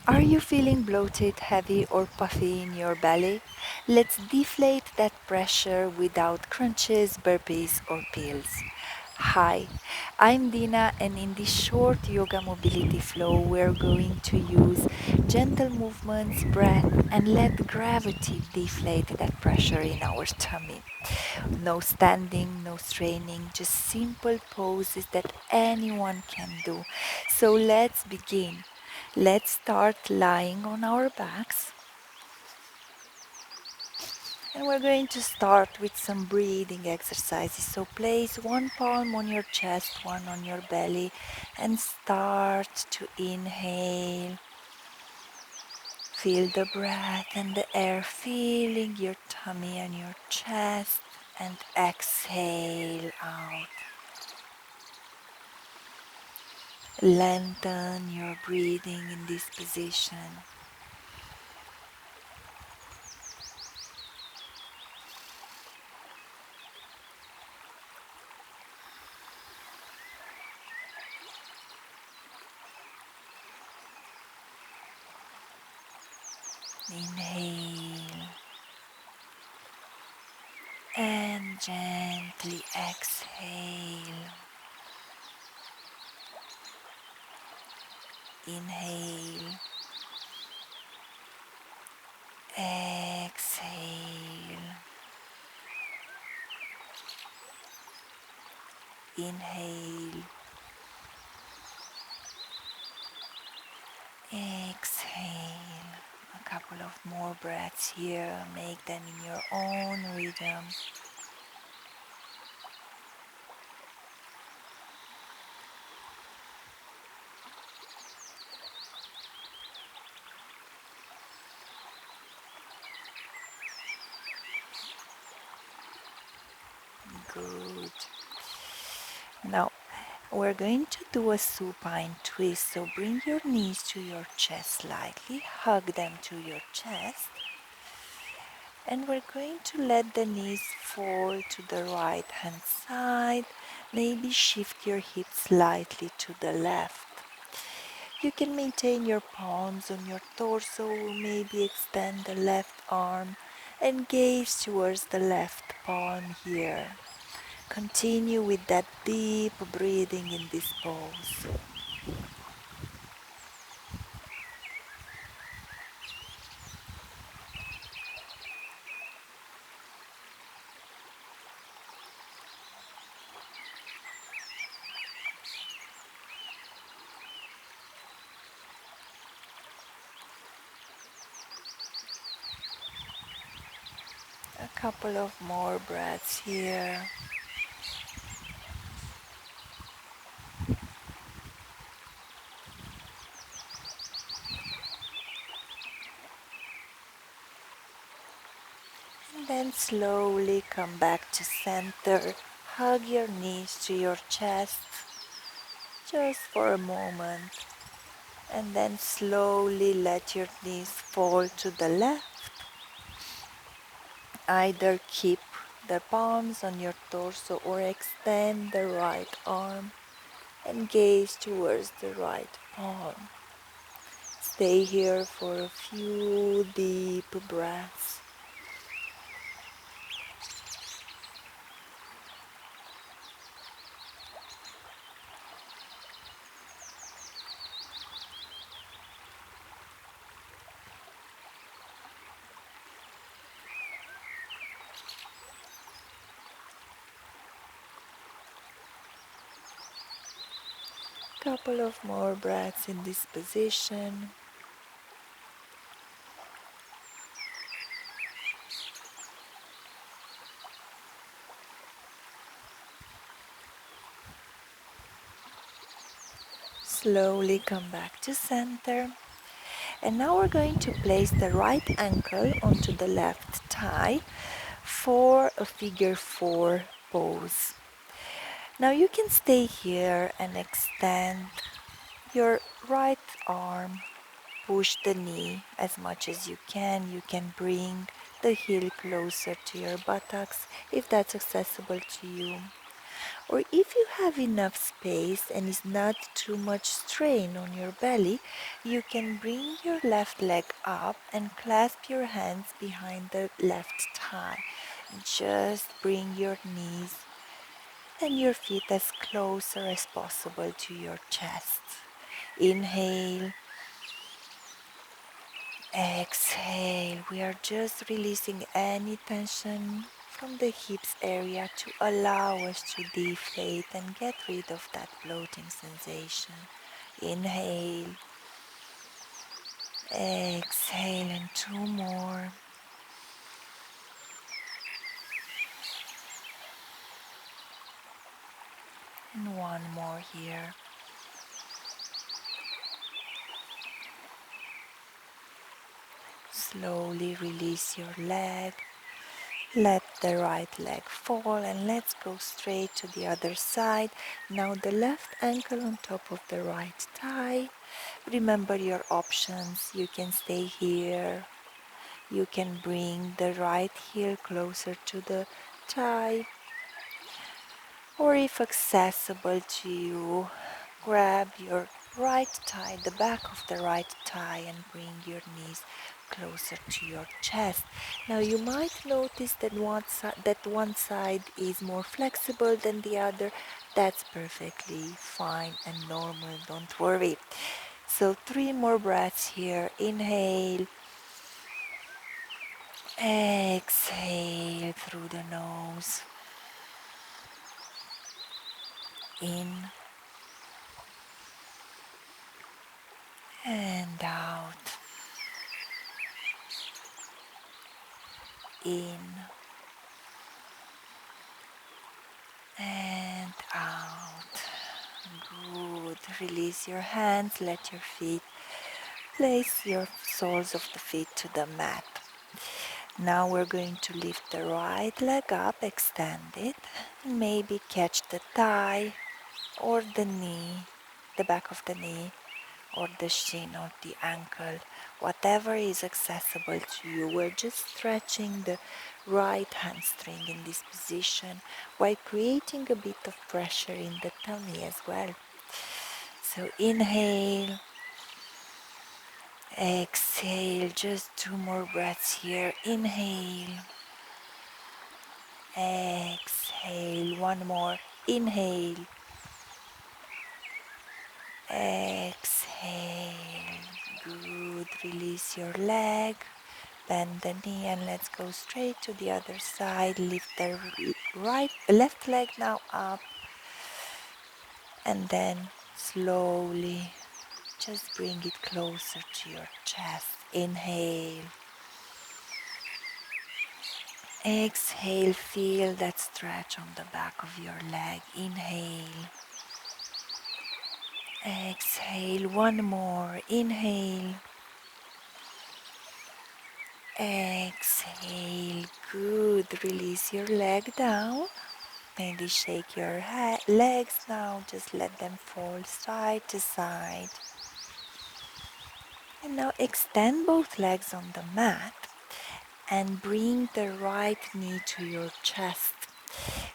Are you feeling bloated, heavy, or puffy in your belly? Let's deflate that pressure without crunches, burpees, or pills. Hi, I'm Dina, and in this short yoga mobility flow, we're going to use gentle movements, breath, and let gravity deflate that pressure in our tummy. No standing, no straining, just simple poses that anyone can do. So let's begin. Let's start lying on our backs. And we're going to start with some breathing exercises. So place one palm on your chest, one on your belly, and start to inhale. Feel the breath and the air filling your tummy and your chest, and exhale out. Lengthen your breathing in this position. Inhale and gently exhale. Inhale, exhale. Inhale, exhale. A couple of more breaths here. Make them in your own rhythm. Good. Now, we're going to do a supine twist. So bring your knees to your chest slightly. Hug them to your chest. And we're going to let the knees fall to the right hand side. Maybe shift your hips slightly to the left. You can maintain your palms on your torso, maybe extend the left arm and gaze towards the left palm here. Continue with that deep breathing in this pose. A couple of more breaths here. And then slowly come back to center. Hug your knees to your chest just for a moment. And then slowly let your knees fall to the left. Either keep the palms on your torso or extend the right arm and gaze towards the right palm. Stay here for a few deep breaths. Couple of more breaths in this position. Slowly come back to center. And now we're going to place the right ankle onto the left thigh for a figure 4 pose. Now you can stay here and extend your right arm. Push the knee as much as you can. You can bring the heel closer to your buttocks if that's accessible to you. Or if you have enough space and it's not too much strain on your belly, you can bring your left leg up and clasp your hands behind the left thigh. Just bring your knees and your feet as closer as possible to your chest. Inhale, exhale. We are just releasing any tension from the hips area to allow us to deflate and get rid of that bloating sensation. Inhale, exhale, and two more. And one more here. Slowly release your leg. Let the right leg fall and let's go straight to the other side. Now the left ankle on top of the right thigh. Remember your options. You can stay here. You can bring the right heel closer to the thigh. Or if accessible to you, grab your right thigh, the back of the right thigh, and bring your knees closer to your chest. Now you might notice that one side is more flexible than the other. That's perfectly fine and normal, don't worry. So 3 more breaths here. Inhale, exhale through the nose. In and out. In and out. Good. Release your hands, let your feet, place your soles of the feet to the mat. Now we're going to lift the right leg up, extend it, and maybe catch the thigh or the knee, the back of the knee, or the shin or the ankle, whatever is accessible to you. We're just stretching the right hamstring in this position while creating a bit of pressure in the tummy as well. So inhale, exhale, just 2 more breaths here. Inhale, exhale, one more. Inhale, exhale. Good. Release your leg. Bend the knee and let's go straight to the other side. Lift the left leg now up and then slowly just bring it closer to your chest. Inhale. Exhale, feel that stretch on the back of your leg. Inhale. Exhale, one more. Inhale. Exhale, good. Release your leg down. Maybe shake your legs now. Just let them fall side to side. And now extend both legs on the mat and bring the right knee to your chest.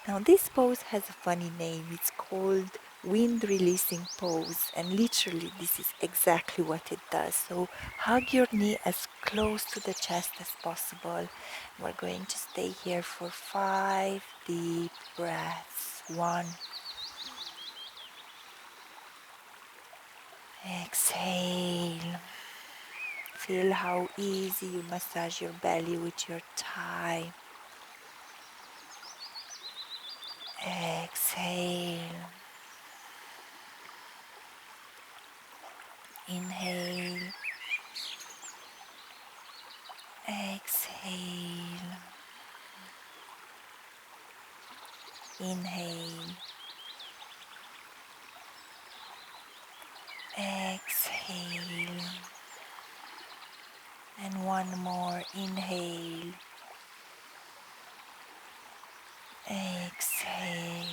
Now this pose has a funny name. It's called wind releasing pose, and literally this is exactly what it does. So hug your knee as close to the chest as possible. We're going to stay here for 5 deep breaths. 1. Exhale. Feel how easy you massage your belly with your thigh. Exhale. Inhale. Exhale. Inhale. Exhale. And one more. Inhale. Exhale.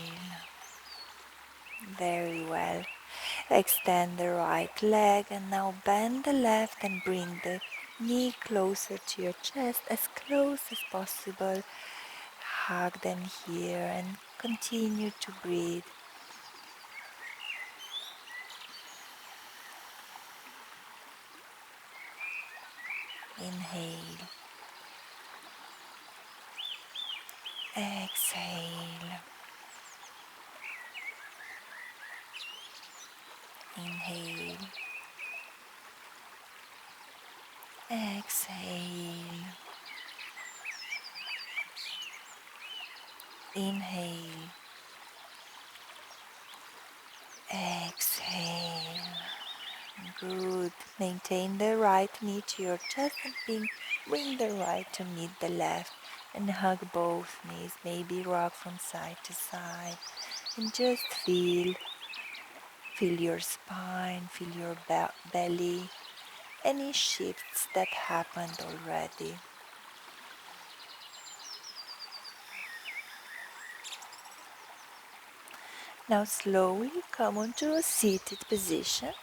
Very well. Extend the right leg and now bend the left and bring the knee closer to your chest, as close as possible. Hug them here and Continue to breathe. Inhale. Exhale. Inhale. Exhale. Inhale. Exhale. Good. Maintain the right knee to your chest and bring the right to meet the left. And hug both knees. Maybe rock from side to side. And just feel your spine, feel your belly. Any shifts that happened already. Now slowly come onto a seated position.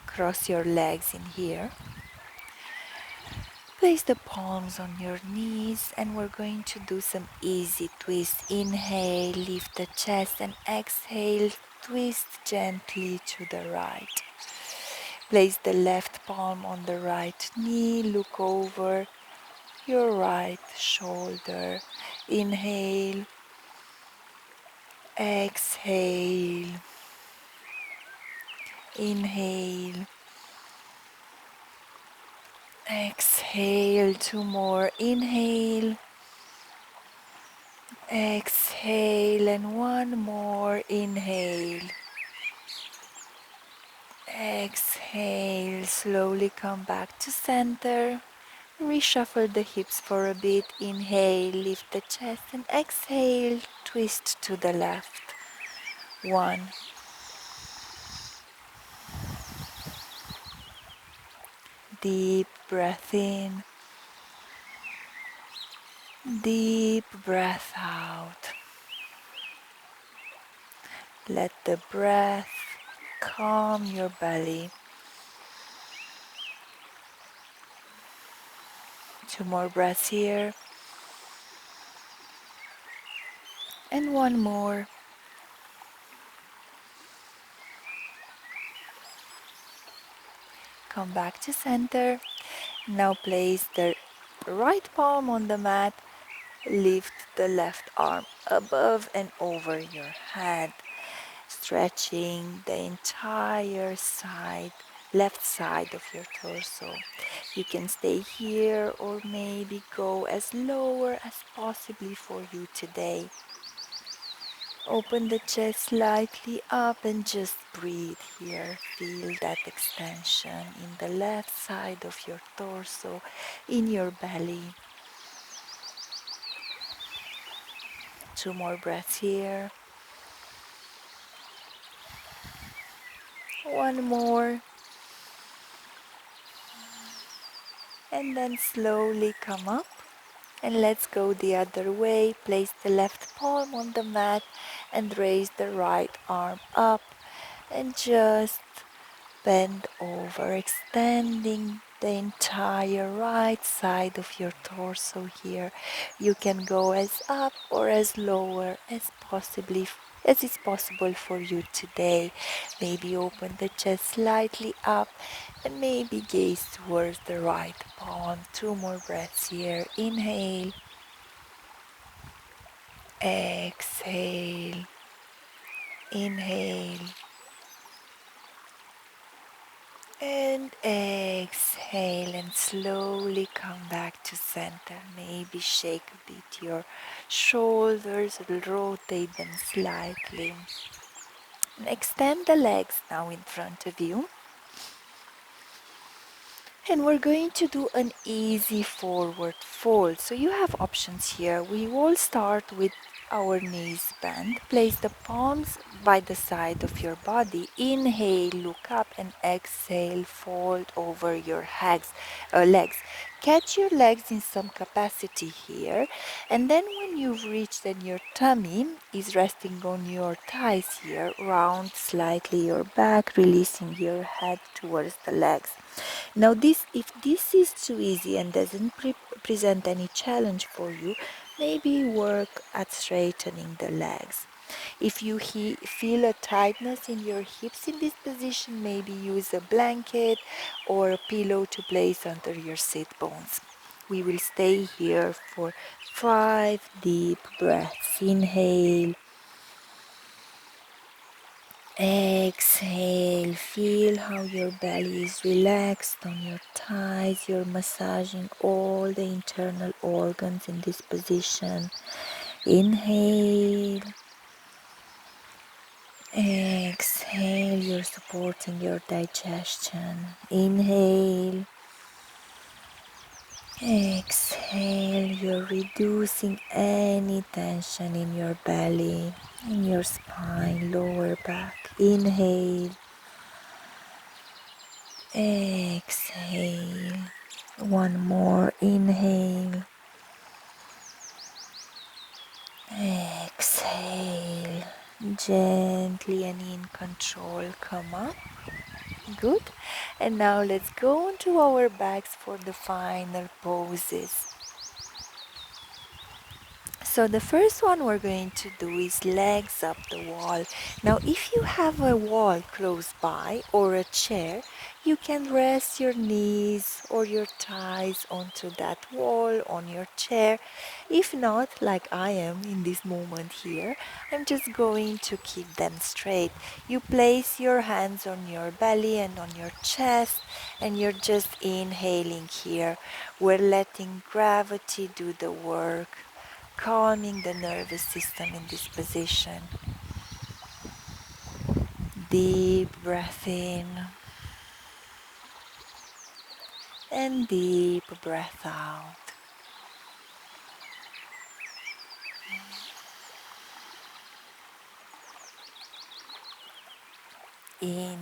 Cross your legs in here. Place the palms on your knees and we're going to do some easy twists. Inhale, lift the chest and exhale, twist gently to the right. Place the left palm on the right knee, look over your right shoulder. Inhale, exhale, inhale, exhale, two more. Inhale, exhale, and one more. Inhale, exhale, slowly come back to center. Reshuffle the hips for a bit. Inhale, lift the chest, and exhale, twist to the left. One, deep breath in, deep breath out. Let the breath calm your belly. Two more breaths here. And one more. Come back to center. Now place the right palm on the mat. Lift the left arm above and over your head, stretching the entire left side of your torso. You can stay here or maybe go as lower as possibly for you today. Open the chest slightly up and just breathe here. Feel that extension in the left side of your torso, in your belly. Two more breaths here. One more. And then slowly come up. And let's go the other way. Place the left palm on the mat and raise the right arm up. And just bend over, extending the entire right side of your torso here. You can go as up or as lower as is possible for you today. Maybe open the chest slightly up and maybe gaze towards the right palm. Two more breaths here. Inhale, exhale, inhale, and exhale, and slowly come back to center. Maybe shake a bit your shoulders, rotate them slightly. And extend the legs now in front of you. And we're going to do an easy forward fold. So you have options here. We will start with our knees bent. Place the palms by the side of your body. Inhale, look up, and exhale, fold over your legs. Catch your legs in some capacity here. And then when you've reached and your tummy is resting on your thighs here, round slightly your back, releasing your head towards the legs. Now if this is too easy and doesn't present any challenge for you, Maybe work at straightening the legs. If you feel a tightness in your hips in this position, maybe use a blanket or a pillow to place under your sit bones. We will stay here for 5 deep breaths. Inhale, exhale. Feel how your belly is relaxed on your thighs. You're massaging all the internal organs in this position. Inhale. Exhale, you're supporting your digestion. Inhale. Exhale, you're reducing any tension in your belly, in your spine, lower back. Inhale. Exhale. One more. Inhale. Exhale. Gently and in control, come up. Good. And now let's go onto our backs for the final poses. So the first one we're going to do is legs up the wall. Now if you have a wall close by or a chair, you can rest your knees or your thighs onto that wall on your chair. If not, like I am in this moment here, I'm just going to keep them straight. You place your hands on your belly and on your chest, and you're just inhaling here. We're letting gravity do the work, calming the nervous system in this position. Deep breath in and deep breath out. In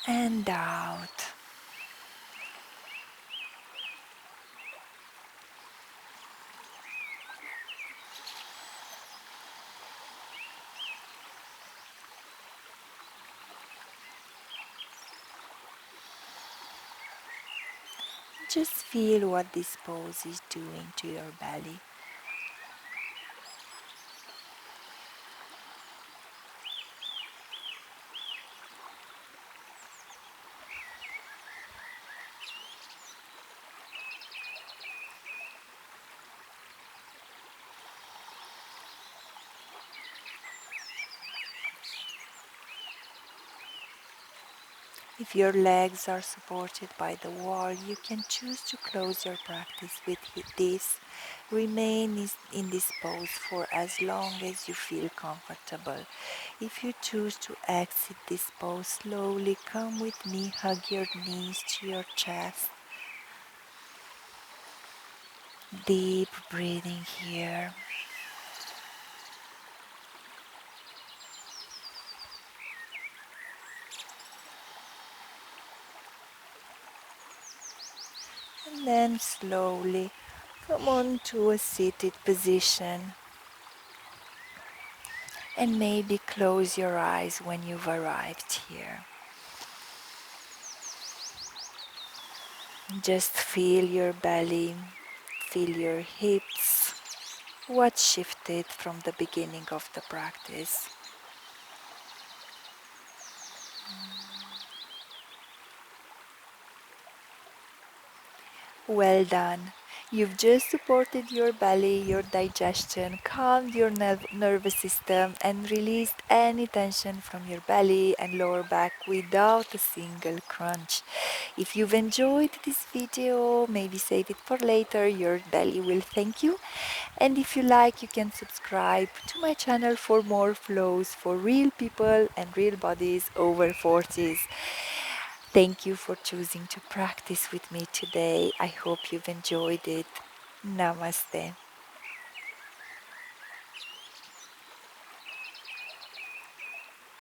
and out. Just feel what this pose is doing to your belly. If your legs are supported by the wall, you can choose to close your practice with this. Remain in this pose for as long as you feel comfortable. If you choose to exit this pose, slowly come with me, hug your knees to your chest. Deep breathing here. And then slowly come on to a seated position. And maybe close your eyes when you've arrived here. Just feel your belly, feel your hips, what shifted from the beginning of the practice. Well done. You've just supported your belly, your digestion, calmed your nervous system, and released any tension from your belly and lower back without a single crunch. If you've enjoyed this video, maybe save it for later, your belly will thank you. And if you like, you can subscribe to my channel for more flows for real people and real bodies over 40s. Thank you for choosing to practice with me today. I hope you've enjoyed it. Namaste.